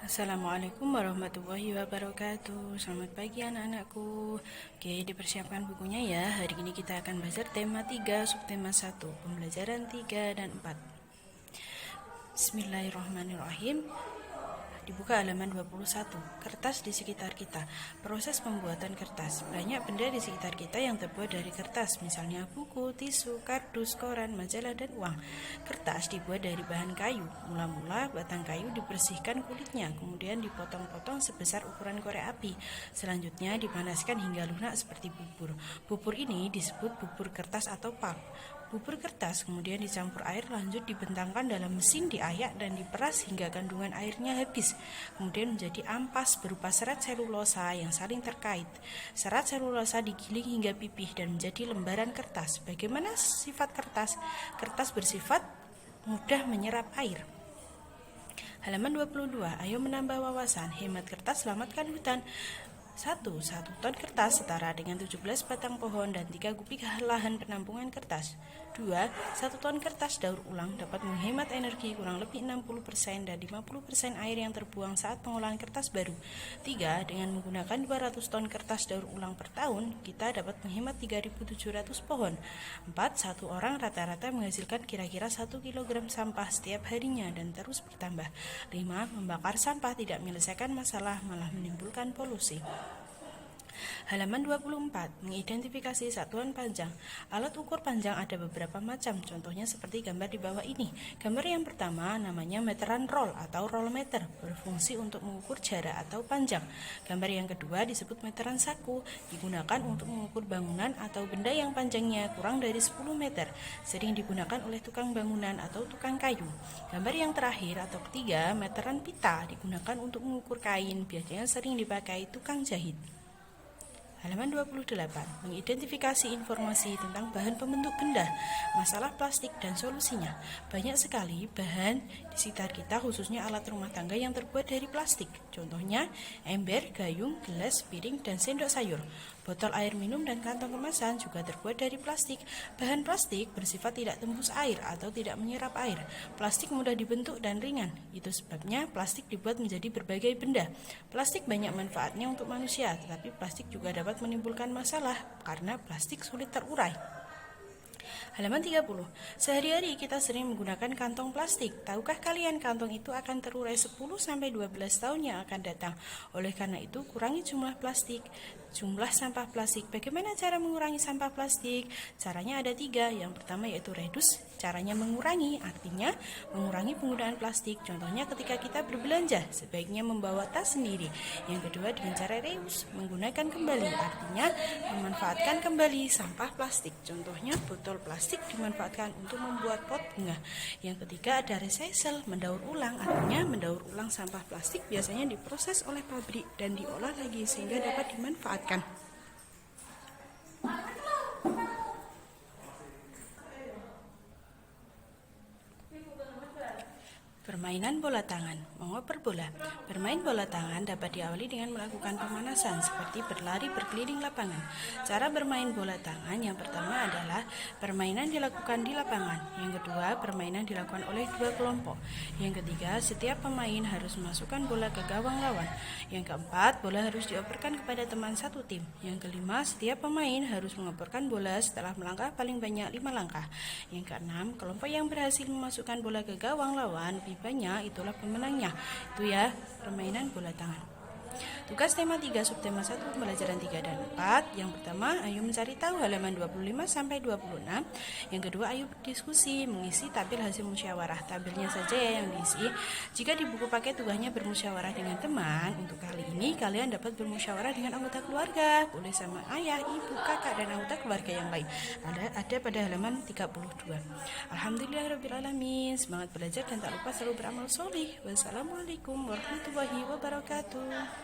Assalamualaikum warahmatullahi wabarakatuh. Selamat pagi anak-anakku. Oke, dipersiapkan bukunya ya. Hari ini kita akan belajar tema 3, subtema 1, pembelajaran 3 dan 4. Bismillahirrahmanirrahim. Dibuka halaman 21. Kertas di sekitar kita. Proses pembuatan kertas. Banyak benda di sekitar kita yang terbuat dari kertas, misalnya buku, tisu, kardus, koran, majalah, dan uang. Kertas dibuat dari bahan kayu. Mula-mula batang kayu dibersihkan kulitnya, kemudian dipotong-potong sebesar ukuran korek api. Selanjutnya dipanaskan hingga lunak seperti bubur. Bubur ini disebut bubur kertas atau pulp. Bubur kertas kemudian dicampur air, lanjut dibentangkan dalam mesin, diayak dan diperas hingga kandungan airnya habis. Kemudian menjadi ampas berupa serat selulosa yang saling terkait. Serat selulosa digiling hingga pipih dan menjadi lembaran kertas. Bagaimana sifat kertas? Kertas bersifat mudah menyerap air. Halaman 22. Ayo menambah wawasan. Hemat kertas, selamatkan hutan. 1 ton kertas setara dengan 17 batang pohon dan 3 kubik lahan penampungan kertas. 2. 1 ton kertas daur ulang dapat menghemat energi kurang lebih 60% dan 50% air yang terbuang saat pengolahan kertas baru. 3. Dengan menggunakan 200 ton kertas daur ulang per tahun, kita dapat menghemat 3.700 pohon. 4. Satu orang rata-rata menghasilkan kira-kira 1 kg sampah setiap harinya dan terus bertambah. 5. Membakar sampah tidak menyelesaikan masalah, malah menimbulkan polusi. Halaman 24. Mengidentifikasi satuan panjang. Alat ukur panjang ada beberapa macam, contohnya seperti gambar di bawah ini. Gambar yang pertama namanya meteran roll atau roll meter, berfungsi untuk mengukur jarak atau panjang. Gambar yang kedua disebut meteran saku, digunakan untuk mengukur bangunan atau benda yang panjangnya kurang dari 10 meter, sering digunakan oleh tukang bangunan atau tukang kayu. Gambar yang terakhir atau ketiga, meteran pita, digunakan untuk mengukur kain, biasanya sering dipakai tukang jahit. Halaman 28. Mengidentifikasi informasi tentang bahan pembentuk benda, masalah plastik dan solusinya. Banyak sekali bahan di sekitar kita, khususnya alat rumah tangga yang terbuat dari plastik. Contohnya ember, gayung, gelas, piring, dan sendok sayur. Botol air minum dan kantong kemasan juga terbuat dari plastik. Bahan plastik bersifat tidak tembus air atau tidak menyerap air. Plastik mudah dibentuk dan ringan. Itu sebabnya plastik dibuat menjadi berbagai benda. Plastik banyak manfaatnya untuk manusia, tetapi plastik juga dapat menimbulkan masalah karena plastik sulit terurai. Halaman 30. Sehari-hari kita sering menggunakan kantong plastik. Tahukah kalian kantong itu akan terurai 10-12 tahun yang akan datang? Oleh karena itu, kurangi jumlah sampah plastik. Bagaimana cara mengurangi sampah plastik? Caranya ada 3. Yang pertama yaitu reduce. Caranya mengurangi, artinya mengurangi penggunaan plastik. Contohnya ketika kita berbelanja, sebaiknya membawa tas sendiri. Yang kedua dengan cara reuse, menggunakan kembali, artinya memanfaatkan kembali sampah plastik. Contohnya botol plastik dimanfaatkan untuk membuat pot bunga. Yang ketiga ada recycle, mendaur ulang, artinya mendaur ulang sampah plastik biasanya diproses oleh pabrik dan diolah lagi sehingga dapat dimanfaatkan. Permainan bola tangan. Mengoper bola. Bermain bola tangan dapat diawali dengan melakukan pemanasan seperti berlari berkeliling lapangan. Cara bermain bola tangan yang pertama adalah permainan dilakukan di lapangan. Yang kedua, permainan dilakukan oleh 2 kelompok. Yang ketiga, setiap pemain harus memasukkan bola ke gawang lawan. Yang keempat, bola harus dioperkan kepada teman satu tim. Yang kelima, setiap pemain harus mengoperkan bola setelah melangkah paling banyak 5 langkah. Yang keenam, kelompok yang berhasil memasukkan bola ke gawang lawan banyak, itulah pemenangnya. Itu ya permainan bola tangan. Tugas tema 3 subtema 1 pembelajaran 3 dan 4. Yang pertama, ayo mencari tahu halaman 25-26. Yang kedua, ayo berdiskusi mengisi tabel hasil musyawarah. Tabelnya saja ya yang diisi. Jika di buku pakai tugasnya bermusyawarah dengan teman, untuk kali ini kalian dapat bermusyawarah dengan anggota keluarga. Boleh sama ayah, ibu, kakak, dan anggota keluarga yang lain. Ada pada halaman 32. Alhamdulillahirrabbilalamin. Semangat belajar dan tak lupa selalu beramal solih. Wassalamualaikum warahmatullahi wabarakatuh.